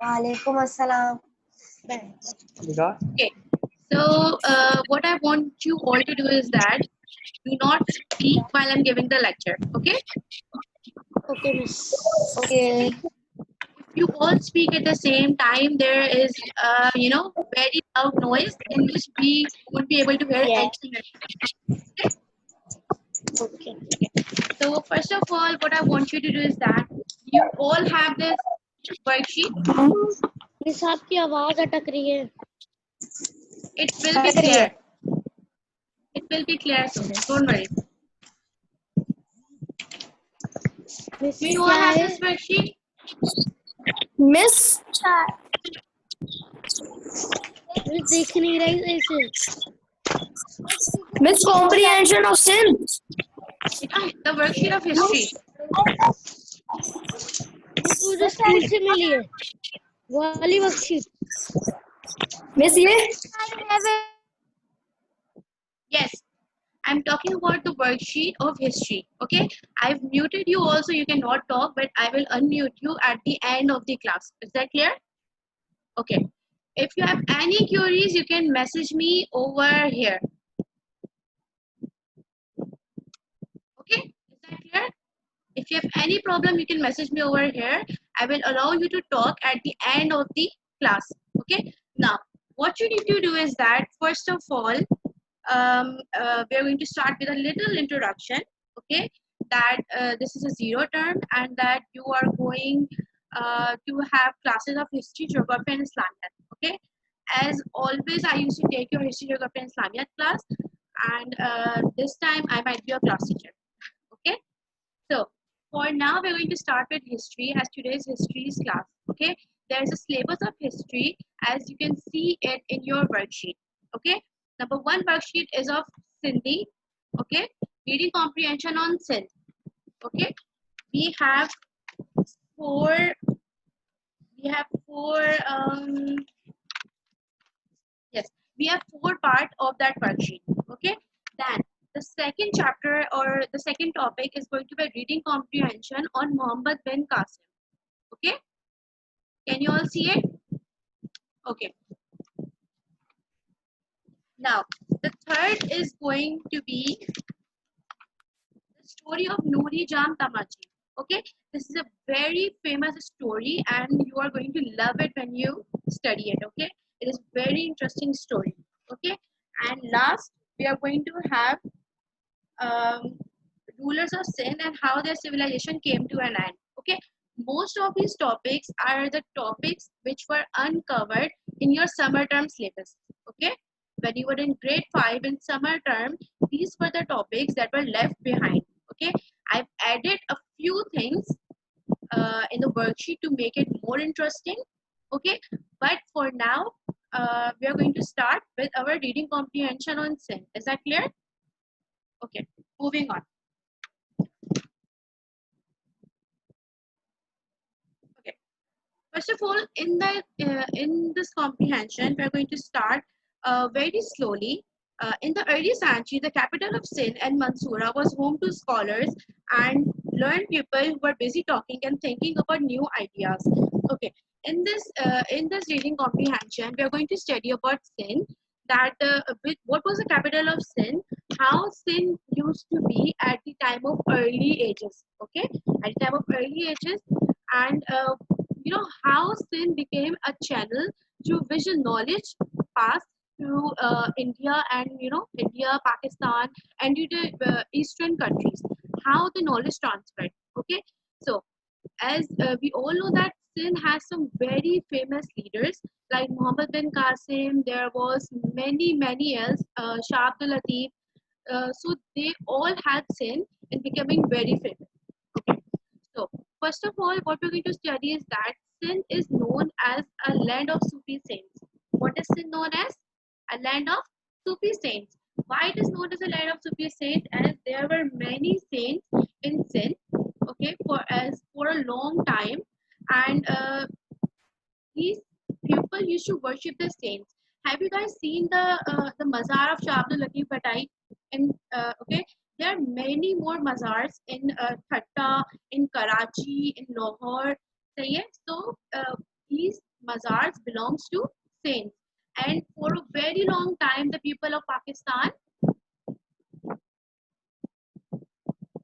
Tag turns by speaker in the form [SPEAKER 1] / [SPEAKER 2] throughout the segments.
[SPEAKER 1] Walaikum assalam.
[SPEAKER 2] Okay. So what I want you all to do is that do not speak while I'm giving the lecture. Okay.
[SPEAKER 3] Okay, miss.
[SPEAKER 1] Okay.
[SPEAKER 2] If you all speak at the same time, there is very loud noise in which we won't be able to hear
[SPEAKER 3] Yeah.
[SPEAKER 2] anything. Okay.
[SPEAKER 3] Okay.
[SPEAKER 2] So first of all, what I want you to do is that you all have this worksheet.
[SPEAKER 3] Miss आपकी आवाज अटक रही है.
[SPEAKER 2] It will be clear. It will be clear soon. Don't worry.
[SPEAKER 3] Miss
[SPEAKER 2] Do you all
[SPEAKER 3] क्या
[SPEAKER 2] have
[SPEAKER 3] है?
[SPEAKER 2] this worksheet?
[SPEAKER 1] Miss.
[SPEAKER 3] Miss देख नहीं रही ऐसे.
[SPEAKER 1] Miss comprehension of sin.
[SPEAKER 2] Yeah, the worksheet of history.
[SPEAKER 3] Miss मुझे स्कूल से मिली है. वो वाली वर्कशीट.
[SPEAKER 1] Miss ये.
[SPEAKER 2] Yes, I'm talking about the worksheet of history. Okay, I've muted you also. You cannot talk, but I will unmute you at the end of the class. Is that clear? Okay. If you have any queries, you can message me over here. Okay, is that clear? If you have any problem, you can message me over here. I will allow you to talk at the end of the class. Okay. Now, what you need to do is that first of all, we are going to start with a little introduction. Okay, that this is a zero term and that you are going to have classes of history, geography, and Islamiyat. Okay, as always, I used to take your history, geography, and Islamiyat class, and this time I might be your class teacher. Okay, so for now we're going to start with history as today's history is class. Okay, there's a syllabus of history as you can see it in your worksheet. Okay, number one worksheet is of Sindhi. Okay, reading comprehension on Sindh. Okay, we have four. We have four. Yes, we have four part of that worksheet. Okay, then the second chapter or the second topic is going to be reading comprehension on Muhammad bin Qasim. Okay, can you all see it? Okay, now the third is going to be the story of Noori Jam Tamachi. Okay, this is a very famous story and you are going to love it when you study it. Okay, it is very interesting story. Okay, and last we are going to have rulers of Sindh and how their civilization came to an end. Okay, most of these topics are the topics which were uncovered in your summer term syllabus. Okay, when you were in grade 5 in summer term, these were the topics that were left behind. Okay, I've added a few things in the worksheet to make it more interesting. Okay, but for now, we are going to start with our reading comprehension on Sindh. Is that clear? Okay, moving on. Okay, first of all, in this comprehension, we are going to start very slowly. In the early century, the capital of Sindh and Mansoura was home to scholars and learned people who were busy talking and thinking about new ideas. Okay, in this reading comprehension, we are going to study about Sindh. That what was the capital of Sindh? How Sindh used to be at the time of early ages. Okay, at the time of early ages, and how Sindh became a channel through which the knowledge passed through India and India, Pakistan, and to the eastern countries. How the knowledge transferred. Okay, so as we all know that Sindh has some very famous leaders like Muhammad bin Qasim. There was many else, Shah Abdul Latif. So they all had Sindh in becoming very famous. Okay, so first of all, what we're going to study is that Sindh is known as a land of Sufi saints. What is Sindh known as? A land of Sufi saints. Why it is known as a land of Sufi saints? As there were many saints in Sindh, okay, for a long time, and these people used to worship the saints. Have you guys seen the mazar of Shah Abdul Latif Bhatai? And okay, there are many more mazars in Thatta, in Karachi, in Lahore. सही है. So these mazars belongs to saints, and for a very long time the people of Pakistan,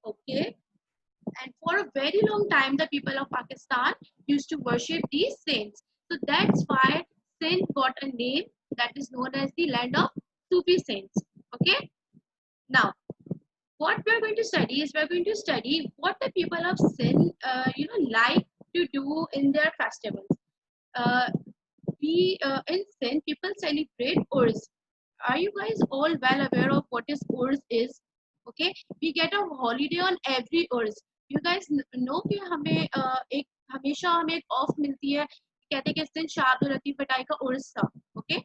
[SPEAKER 2] okay, and for a very long time the people of Pakistan used to worship these saints. So that's why Sindh got a name that is known as the land of Sufi saints. Okay, now what we're going to study is we're going to study what the people of Sindh like to do in their festivals. uh, we in Sindh people celebrate Urs. Are you guys all well aware of what is Urs is? Okay, we get a holiday on every Urs. You guys know कि हमें एक हमेशा हमें एक of मिलती है, कहते हैं कि इस दिन शाद लतीफ बटाई का उर्स था. Okay,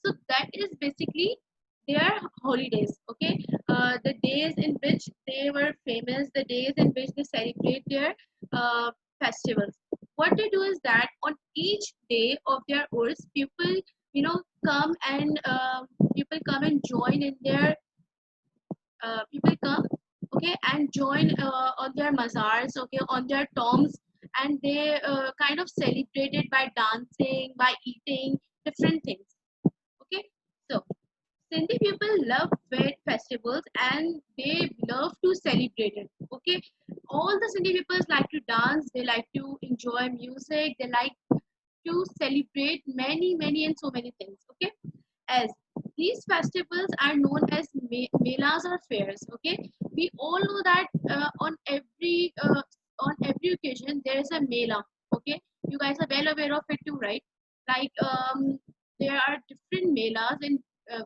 [SPEAKER 2] so that is basically their holidays. Okay, the days in which they were famous, the days in which they celebrate their festivals. What they do is that on each day of their urs, people come and people come and join in their people come, okay, and join on their mazars, okay, on their tombs, and they kind of celebrate it by dancing, by eating different things. Okay, so Sindhi people love festivals and they love to celebrate it. Okay, all the Sindhi people like to dance, they like to enjoy music, they like to celebrate many and so many things. Okay, as these festivals are known as melas or fairs. Okay, we all know that on every occasion there is a mela. Okay, you guys are well aware of it too, right? Like there are different melas in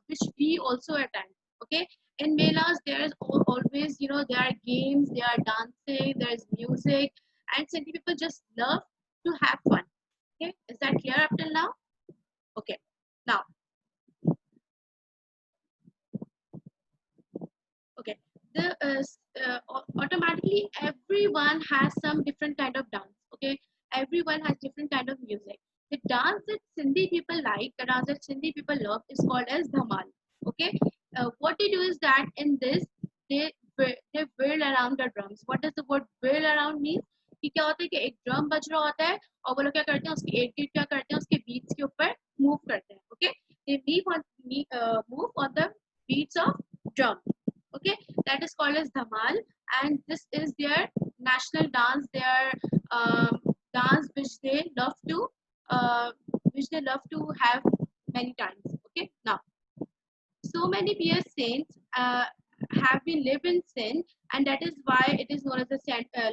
[SPEAKER 2] which we also attend. Okay, in melas there is always there are games, there are dancing, there is music, and Sindhi people just love to have fun. Okay, is that clear up till now? Okay, now, okay, the automatically everyone has some different kind of dance. Okay, everyone has different kind of music. The dance that Sindhi people like, the dance that Sindhi people love is called as dhamal. Okay, what they do is that in this they whirl around the drums. What does the word whirl around mean? कि क्या होता है कि एक drum बज रहा होता है और वो लोग क्या करते हैं, उसके एक बीट क्या करते हैं, उसके बीट्स के ऊपर मूव करते हैं. Okay, they move on the beats of drum. Okay, that is called as dhamal, and this is their national dance, their dance uh, which they love to have many times. Okay, now so many pious saints have been lived in sin, and that is why it is known as the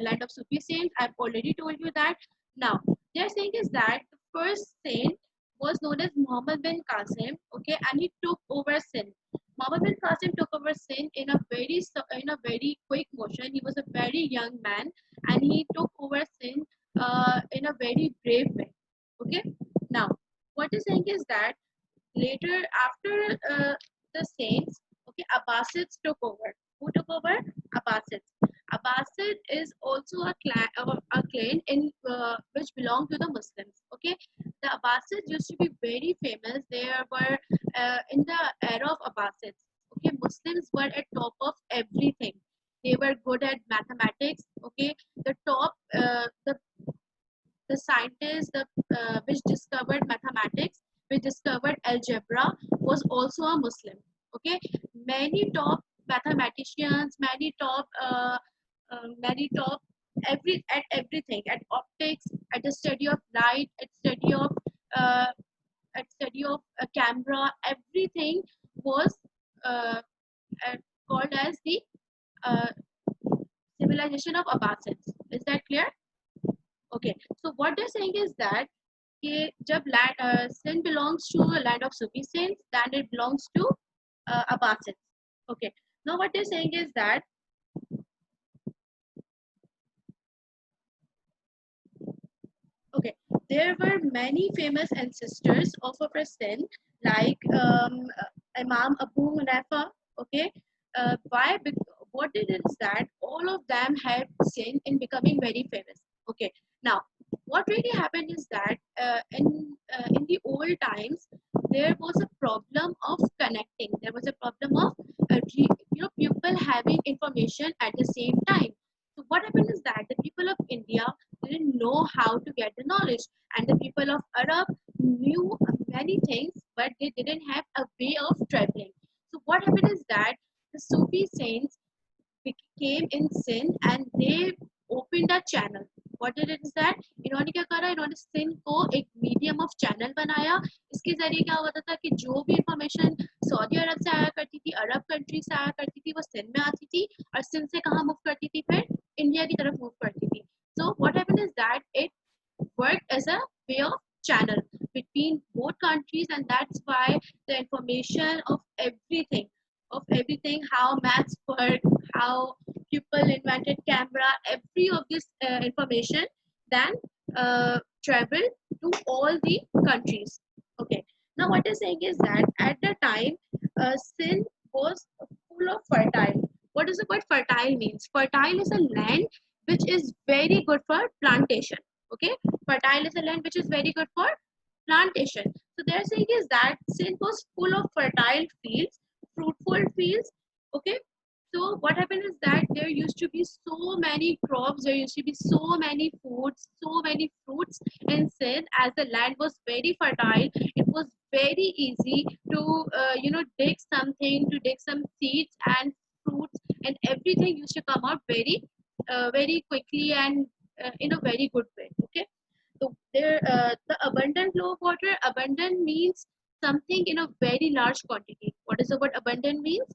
[SPEAKER 2] land of Sufi saints. I've already told you that. Now, their saying is that the first saint was known as Muhammad bin Qasim, okay, and he took over sin. Muhammad bin Qasim took over sin in a very quick motion. He was a very young man, and he took over sin in a very brave way. Okay, now what he's saying is that later after the saints, okay, Abbasids took over. Who took over? Abbasids. Abbasid is also a clan in which belong to the Muslims. Okay, the Abbasids used to be very famous. They were in the era of Abbasids. Okay, Muslims were at top of everything. They were good at mathematics. Okay, the top the scientist which discovered mathematics, which discovered algebra, was also a Muslim. Okay, many top mathematicians, many top at everything, at optics, at the study of light, uh, at study of a camera, everything was uh, uh, called as the uh, civilization of Abbasids. Is that clear? Okay, so what they're saying is that कि जब land sin belongs to a land of Sufi saints, then it belongs to Abbasids. Okay, now what they're saying is that okay, there were many famous ancestors of our sin, like Imam Abu Hanifa. Okay, why? What they did is that all of them had sin in becoming very famous. Okay, now what really happened is that in the old times there was a problem of connecting. There was a problem of people having information at the same time. So what happened is that the people of India didn't know how to get the knowledge. And the people of Arab knew many things, but they didn't have a way of traveling. So what happened is that the Sufi saints came in sin and they opened a channel. What did it is that इन्होंने क्या करा, इन्होंने sin को एक medium of channel बनाया. इसके जरिए क्या होता था कि जो भी इंफॉर्मेशन सऊदी अरब से आया करती थी, अरब कंट्री से आया करती थी, वो सिंध में आती थी और सिंध से कहाँ मूव करती थी, फिर इंडिया की तरफ मूव करती थी. So what happened is that it worked as a way of channel between both countries, and that's why the information of everything, how maths work, how people invented camera, every of this information then travel to all the countries. Okay, now what is saying is that at the time sin was full of fertile. What does the word fertile means? Fertile is a land which is very good for plantation. Okay, fertile is a land which is very good for plantation. So they're saying is that sin was full of fertile fields, fruitful fields. Okay, so what happened is that there used to be so many crops, there used to be so many foods, so many fruits in sin. As the land was very fertile, it was very easy to dig something, to dig some seeds and fruits, and everything used to come out very quickly and in a very good way. Okay, so there the abundant flow of water. Abundant means something in a very large quantity. What does the word abundant means?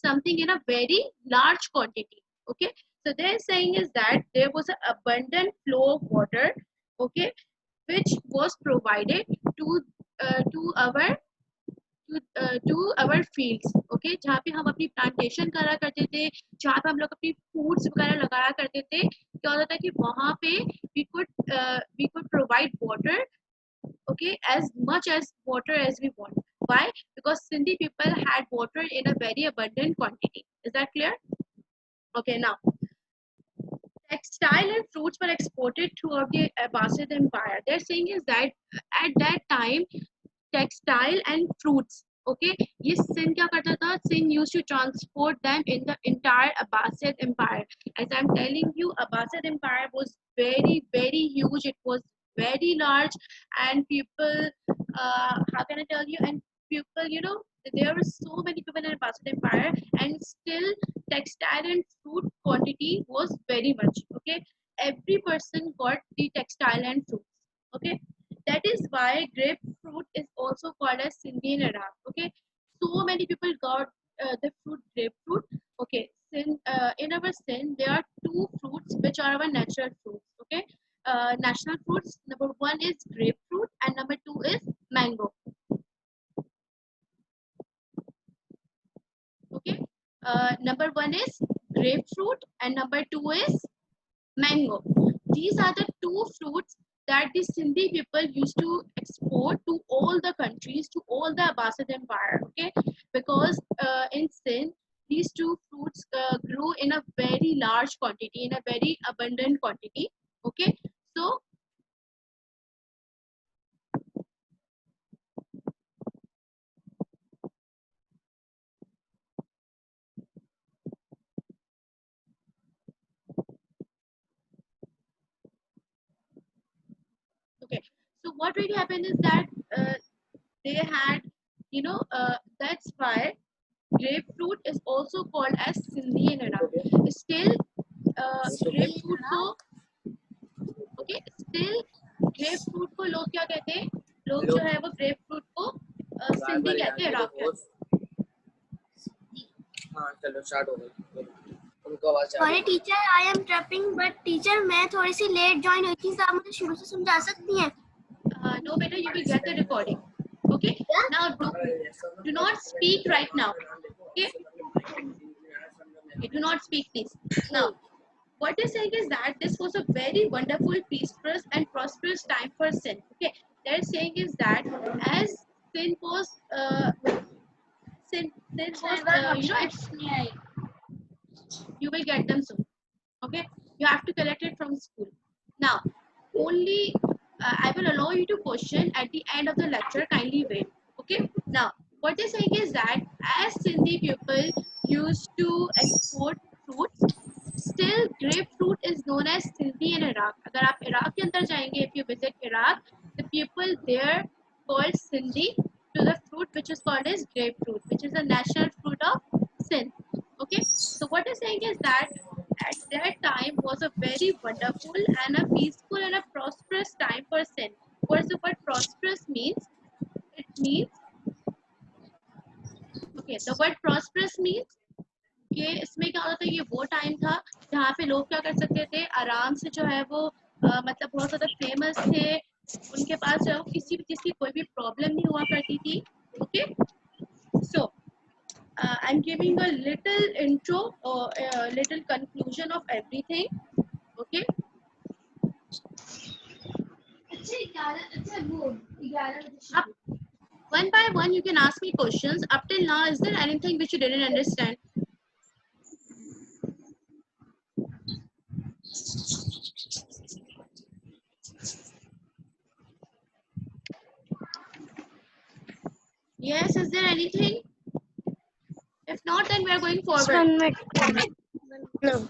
[SPEAKER 2] Something in a very large quantity. Okay, so they're saying is that there was an abundant flow of water. Okay, which was provided to our fields. Okay, जहाँ पे हम अपनी plantation करा करते थे, जहाँ पे हम लोग अपनी foods वगैरह लगाया करते थे, क्या होता था कि वहाँ पे we could provide water, okay, as much as water as we want. Why? Because Sindhi people had water in a very abundant quantity. Is that clear? Okay, now textile and fruits were exported throughout the Abbasid Empire. They're saying is that at that time textile and fruits, okay, ये Sindh क्या करता था? Sindh used to transport them in the entire Abbasid Empire. As I'm telling you, Abbasid Empire was very huge. It was very large, and people, how can I tell you? And people, there were so many people in Abbasid Empire, and still textile and fruit quantity was very much. Okay, every person got the textile and fruits. Okay, that is why grapefruit is also called as Sindhi in Iraq. Okay, so many people got the fruit grapefruit. Okay, in our Sindh there are two fruits which are our natural fruits. Okay, national fruits. Number one is grapefruit, and number two is mango. Okay, number one is grapefruit, and number two is mango. These are the two fruits that the Sindhi people used to export to all the countries, to all the Abbasid Empire. Okay, because in Sindh these two fruits grew in a very large quantity, in a very abundant quantity. Okay, so okay, so what really happened is that they had, that's why grapefruit is also called as Sindhi in Iraq. Still, grapefruit को, okay, still grapefruit को लोग क्या कहते हैं? लोग जो है वो grapefruit को सिंधी कहते हैं इराक में.
[SPEAKER 4] हाँ चलो स्टार्ट हो गई. उनको आवाज आ
[SPEAKER 3] सॉरी
[SPEAKER 4] रही है.
[SPEAKER 3] Teacher, I am interrupting, but teacher मैं थोड़ी सी लेट ज्वाइन हुई थी, तो आप मुझे शुरू से समझा सकती हैं?
[SPEAKER 2] No, better you will get the recording. Okay. Now do not speak right now. Okay. Okay, do not speak, please. Now, what they're saying is that this was a very wonderful, peaceful, and prosperous time for Sindh. Okay, they're saying is that as Sindh was, you will get them soon. Okay, you have to collect it from school. Now, only I will allow you to question at the end of the lecture. Kindly wait. Okay. Now, what they're saying is that as Sindhi people used to export fruits, still grapefruit is known as Sindhi in Iraq. अगर आप Iraq के अंदर जाएंगे, if you visit Iraq, the people there called Sindhi to the fruit which is called as grapefruit, which is the national fruit of Sindh. Okay, so what I'm saying is that at that time was a very wonderful and a peaceful and a prosperous time for Sindh. What does the word prosperous means? It means, okay, the word prosperous means कि इसमें क्या होता था, ये वो time था जहाँ पे लोग क्या कर सकते थे, आराम से जो है वो मतलब बहुत ज़्यादा फेमस थे, उनके पास जो है वो किसी भी चीज़ की कोई भी प्रॉब्लम नहीं हुआ करती थी. Okay, so I am giving a little intro और little conclusion of everything. Okay, one by one you can ask me questions. Up till now, is there anything which you didn't understand? Yes, is there anything? If not, then we are going forward.
[SPEAKER 3] 1 minute. No.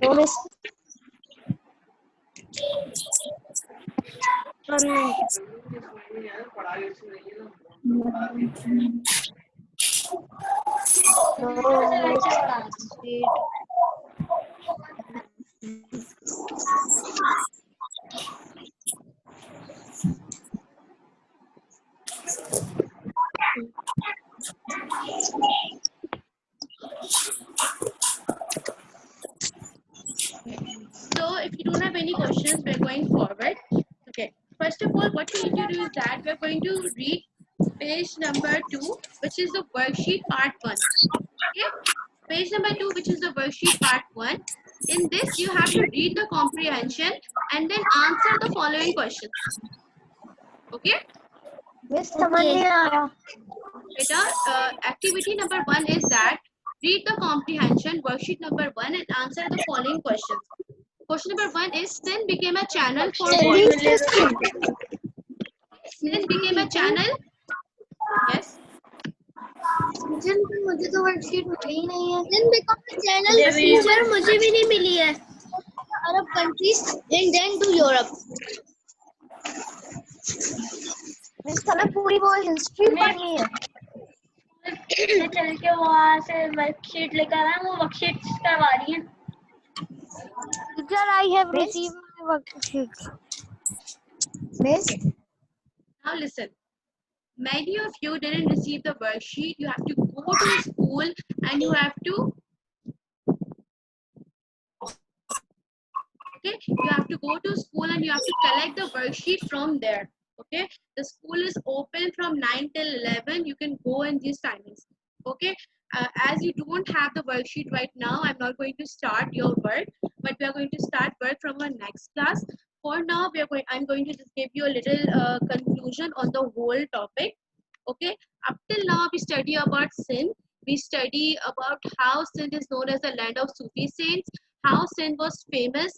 [SPEAKER 3] No, miss. 1 minute. No, miss. Wait.
[SPEAKER 2] So if you don't have any questions, we're going forward. Okay. First of all, what we need to do is that we're going to read page number 2, which is the worksheet part 1. Okay. Page number 2, which is the worksheet part 1. In this, you have to read the comprehension and then answer the following questions. Okay.
[SPEAKER 3] Miss, समझ नहीं आया.
[SPEAKER 2] Beta, activity number 1 is that read the comprehension worksheet number 1 and answer the following questions. Question number 1 is Sin became a channel for what? Sin became a channel. Yes.
[SPEAKER 3] मुझे तो worksheet मिली ही नहीं है. Then become a channel. Teacher मुझे भी नहीं मिली है. Arab countries and then to Europe. Miss हमें पूरी वो हिस्ट्री पढ़नी है. चल के वहाँ से वर्कशीट लेकर आए, वो वर्कशीट करवा रही हैं. Teacher, I have received my worksheet. Miss,
[SPEAKER 2] Now listen. Many of you didn't receive the worksheet. You have to go to school and you have to. Okay, you have to go to school and you have to collect the worksheet from there. Okay, the school is open from 9 till 11. You can go in these timings. Okay, as you don't have the worksheet right now, I'm not going to start your work, but we are going to start work from our next class. For now, I'm going to just give you a little conclusion on the whole topic. Okay, up till now we study about Sindh. We study about how Sindh is known as the land of Sufi saints, how Sindh was famous,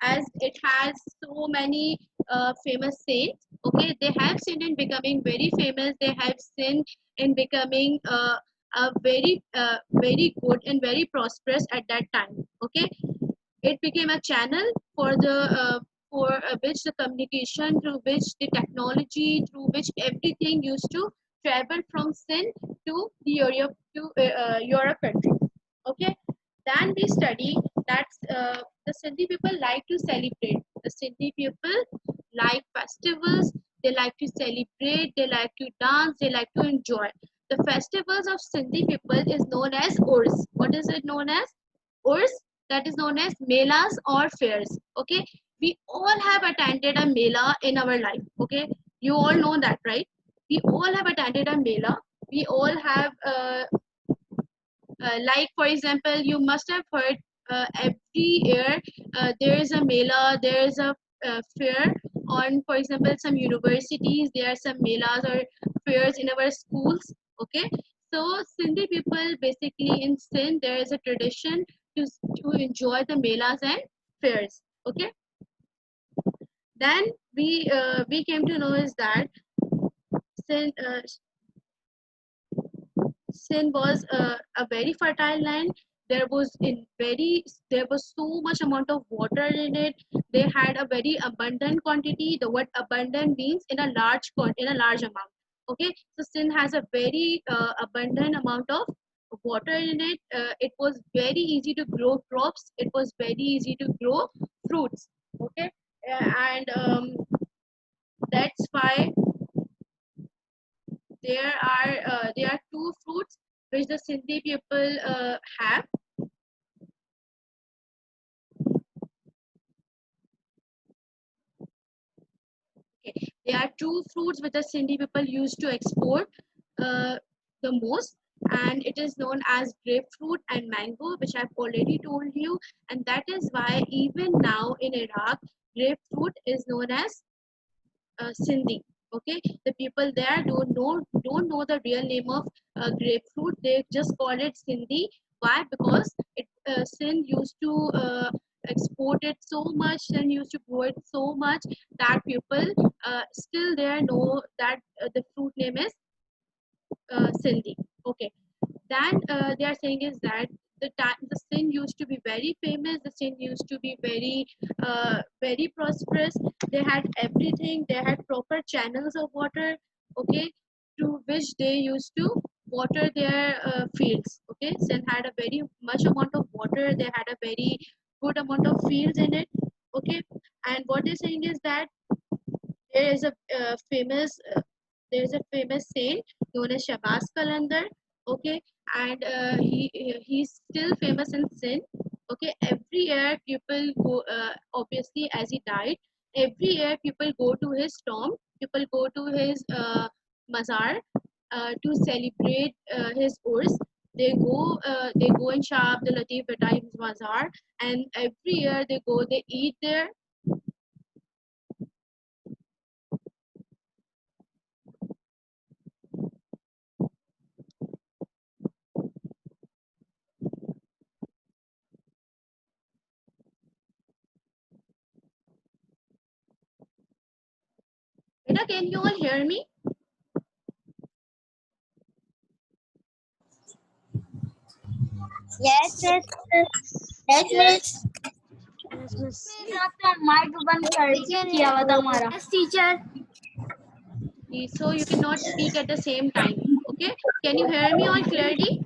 [SPEAKER 2] as it has so many famous saints. Okay, they have Sindh in becoming very famous. They have Sindh in becoming a very good and very prosperous at that time. Okay, it became a channel for which the communication, through which the technology, through which everything used to travel from Sindh to the Europe country. Okay, then we study that the Sindhi people like to celebrate. The Sindhi people like festivals. They like to celebrate. They like to dance. They like to enjoy. The festivals of Sindhi people is known as Urs. What is it known as? Urs. That is known as melas or fairs. Okay, we all have attended a mela in our life. Okay, you all know that, right? We all have attended a mela. We all have like, for example, you must have heard every year there is a mela, there is a fair on, for example, some universities. There are some melas or fairs in our schools. Okay, so Sindhi people, basically in Sindh, there is a tradition to enjoy the melas and fairs. Okay, then we came to know is that Sin was a very fertile land. There was so much amount of water in it. They had a very abundant quantity. The word abundant means in a large amount. Okay, so Sin has a very abundant amount of water in it. It was very easy to grow crops. It was very easy to grow fruits. Okay, and that's why there are two fruits which the Sindhi people have. Okay. There are two fruits which the Sindhi people used to export the most, and it is known as grapefruit and mango, which I've already told you, and that is why even now in Iraq, grapefruit is known as Sindhi. Okay, the people there don't know the real name of grapefruit. They just call it Sindhi. Why? Because Sindh used to export it so much and used to grow it so much that people still there know that the fruit name is Sindhi. Okay, then they are saying is that the sin used to be very famous. The sin used to be very prosperous. They had everything. They had proper channels of water. Okay, through which they used to water their fields. Okay, sin had a very much amount of water. They had a very good amount of fields in it. Okay, and what they're saying is that there is a there is a famous saint known as Shabazz Kalandar. Okay, and he's still famous in Sindh. Okay, every year people go. Obviously, as he died, every year people go to his tomb. People go to his mazar to celebrate his urs. They go in Shah Abdul Latif Bataim's mazar, and every year they go. They eat there. Beta, can you all hear me?
[SPEAKER 3] Yes, yes, yes, miss. Miss आपका mic बंद कर किया हुआ था हमारा
[SPEAKER 1] Yes, teacher.
[SPEAKER 2] So you cannot speak at the same time. Okay, can you hear me all clearly?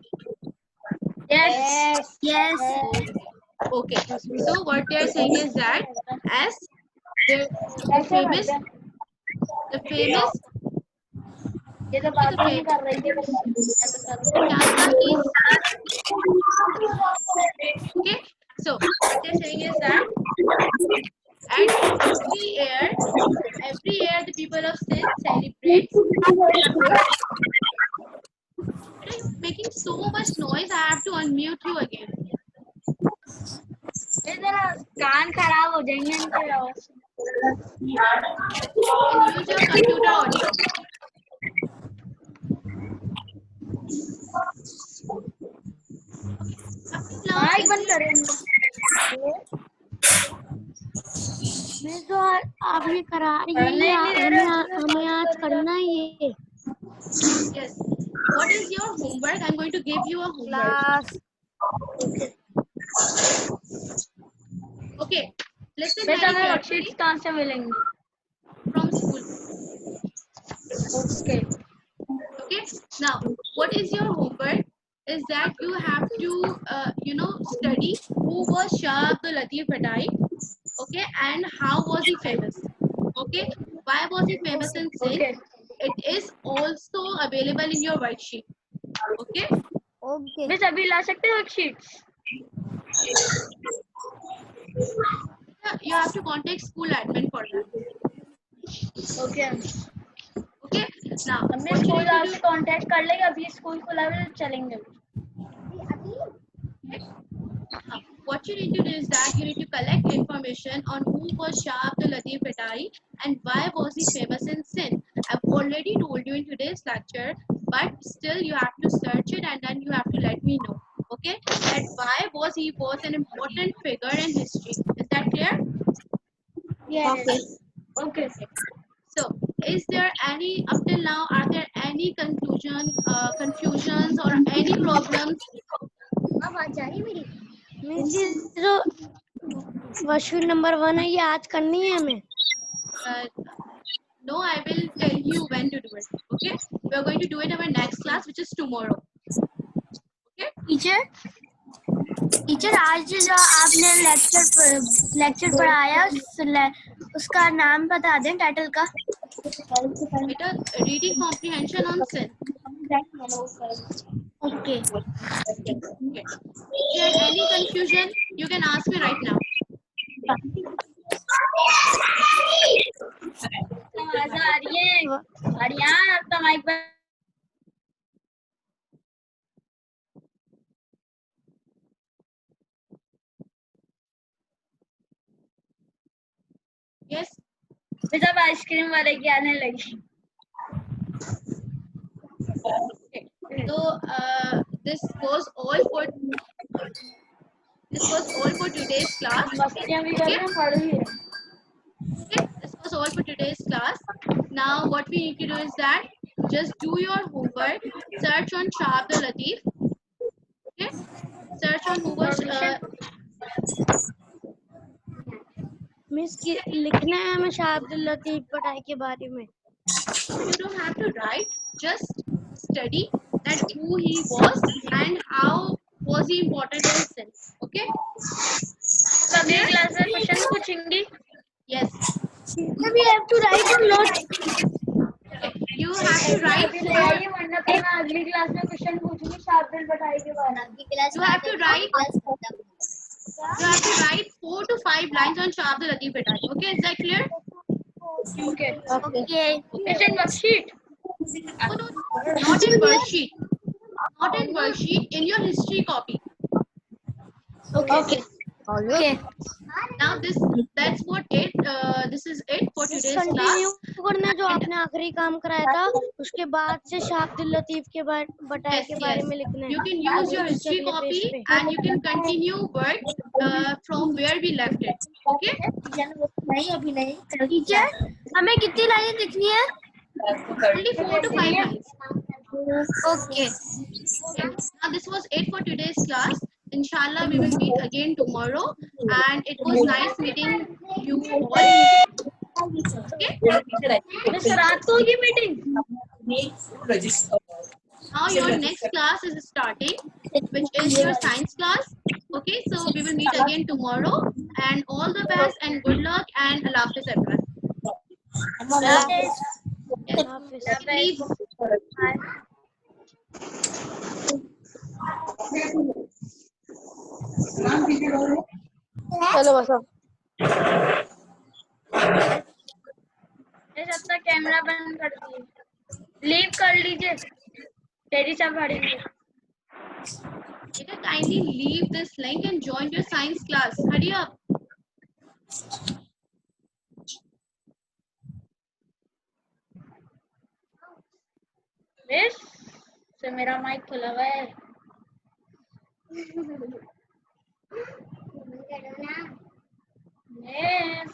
[SPEAKER 3] yes
[SPEAKER 1] Yes.
[SPEAKER 2] Okay, so what they are saying is that as the, the
[SPEAKER 3] ऐसे
[SPEAKER 2] famous
[SPEAKER 3] करते
[SPEAKER 2] the famous
[SPEAKER 3] ये तो
[SPEAKER 2] okay,
[SPEAKER 3] बात ही नहीं कर रही थी बस मैं तो कर
[SPEAKER 2] the camera please. Okay, so what they're saying is that at every year the people of Sindh celebrates. Beta, you're making so much noise. I have to unmute you again.
[SPEAKER 3] ये जरा कान खराब हो जाएंगे इनके आवाज से।
[SPEAKER 2] You can use your computer audio. Until now,
[SPEAKER 3] mic
[SPEAKER 2] is
[SPEAKER 3] बंद
[SPEAKER 2] there
[SPEAKER 3] करें इनका
[SPEAKER 1] मैं तो आप ये करा
[SPEAKER 3] पढ़ने
[SPEAKER 1] यही
[SPEAKER 3] नहीं दे रहे हो,
[SPEAKER 1] हमें आज करना है ये
[SPEAKER 2] yes? What is your homework? I'm going to give you a homework.
[SPEAKER 1] Class
[SPEAKER 2] Okay, listen
[SPEAKER 3] बेटा
[SPEAKER 2] very
[SPEAKER 3] हमें
[SPEAKER 2] carefully
[SPEAKER 3] वर्कशीट्स कहाँ से मिलेंगी
[SPEAKER 2] from school.
[SPEAKER 3] Okay
[SPEAKER 2] Okay, now what is your homework? Is that you have to study who was Shah Abdul Latif Bhatai. Okay, and how was he famous? Okay, why was he famous in Sindh?
[SPEAKER 3] Okay
[SPEAKER 2] It is also available in your worksheet. Okay,
[SPEAKER 1] okay
[SPEAKER 3] miss अभी ला सकते हो worksheets
[SPEAKER 2] you have to contact school admin for that.
[SPEAKER 3] Okay
[SPEAKER 2] Okay, now
[SPEAKER 3] हमें
[SPEAKER 2] what you
[SPEAKER 3] school
[SPEAKER 2] need to
[SPEAKER 3] आपसे
[SPEAKER 2] do?
[SPEAKER 3] Contact कर लेगा अभी school खुला है तो चलेंगे
[SPEAKER 2] What you need to do is that you need to collect information on who was Shah Abdul Latif Bhatai and why was he famous in Sindh. I've already told you in today's lecture, but still you have to search it and then you have to let me know. Okay, that why was he was an important figure in history. Is that clear?
[SPEAKER 3] Yes okay
[SPEAKER 2] So is there any up till now? Are there any confusions or any problems?
[SPEAKER 3] आवाज आ रही है मेरी?
[SPEAKER 1] Means ये जो worksheet number 1 है ये आज करनी है हमें.
[SPEAKER 2] No, I will tell you when to do it. Okay, we are going to do it in our next class, which is tomorrow. Okay.
[SPEAKER 1] Teacher आज जो आपने लेक्चर पढ़ाया उसका नाम बता दें, टाइटल का.
[SPEAKER 2] It is reading comprehension on sin.
[SPEAKER 1] Okay.
[SPEAKER 2] Okay. Is there any confusion? You can ask me right now.
[SPEAKER 3] आवाज आ रही है? आर्यन आपका माइक बंद.
[SPEAKER 2] Yes.
[SPEAKER 3] जब आइसक्रीम वाले की आने लगी.
[SPEAKER 2] Okay. So this was all for today's class.
[SPEAKER 3] मस्तियां भी कर
[SPEAKER 2] Okay.
[SPEAKER 3] रहे हैं, पढ़ भी रहे हैं.
[SPEAKER 2] Okay, this was all for today's class. Now what we need to do is that just do your homework, search on Shah Abdul Latif. Okay, search on who was
[SPEAKER 1] means लिखना है हमें शाह अब्दुल लतीफ पढ़ाई के बारे में.
[SPEAKER 2] you don't have to write, just study that who he was and how was he important in sin. Okay,
[SPEAKER 3] अगली class में question पूछेंगी.
[SPEAKER 2] yes,
[SPEAKER 1] We have to write or not?
[SPEAKER 2] you have to write
[SPEAKER 3] ले आइए, वरना तो मैं अगली class में question पूछूंगी शाब्दिल पढ़ाई के बारे में.
[SPEAKER 2] you have to write 4 to 5 lines on Shah Abdul Latif Bhai. Okay, is that clear?
[SPEAKER 3] Okay.
[SPEAKER 1] Okay.
[SPEAKER 3] It's in worksheet.
[SPEAKER 2] No, not in worksheet. Not in worksheet, in your history copy.
[SPEAKER 1] Okay.
[SPEAKER 2] Now this is it for today's class.
[SPEAKER 1] Continue करना जो आपने आखिरी काम कराया था उसके बाद से शाह अब्दुल लतीफ के बटाई
[SPEAKER 2] Yes,
[SPEAKER 1] के बारे
[SPEAKER 2] yes.
[SPEAKER 1] में लिखना है.
[SPEAKER 2] You can use your history copy and you can continue work from where we left it. Okay?
[SPEAKER 3] नहीं अभी नहीं.
[SPEAKER 1] टीचर हमें कितनी लाइनें लिखनी है?
[SPEAKER 2] Only 4 to 5 lines.
[SPEAKER 1] Okay.
[SPEAKER 2] Okay. Now this was it for today's class. Inshallah, we will meet again tomorrow. And it was nice meeting you all. Okay?
[SPEAKER 3] Mister रात को होगी meeting.
[SPEAKER 2] Now your next class is starting, which is your science class. Okay, so we will meet again tomorrow. And all the best and good luck and Allah Hafiz everyone. Yes. Leave.
[SPEAKER 1] चलो बस.
[SPEAKER 3] अपना camera बंद कर दीजिए. Leave कर लीजिए. तेरी सब पढ़ेंगे.
[SPEAKER 2] Kindly leave this link and join your science class. Hurry up.
[SPEAKER 3] Miss से मेरा माइक खुला हुआ है. मिस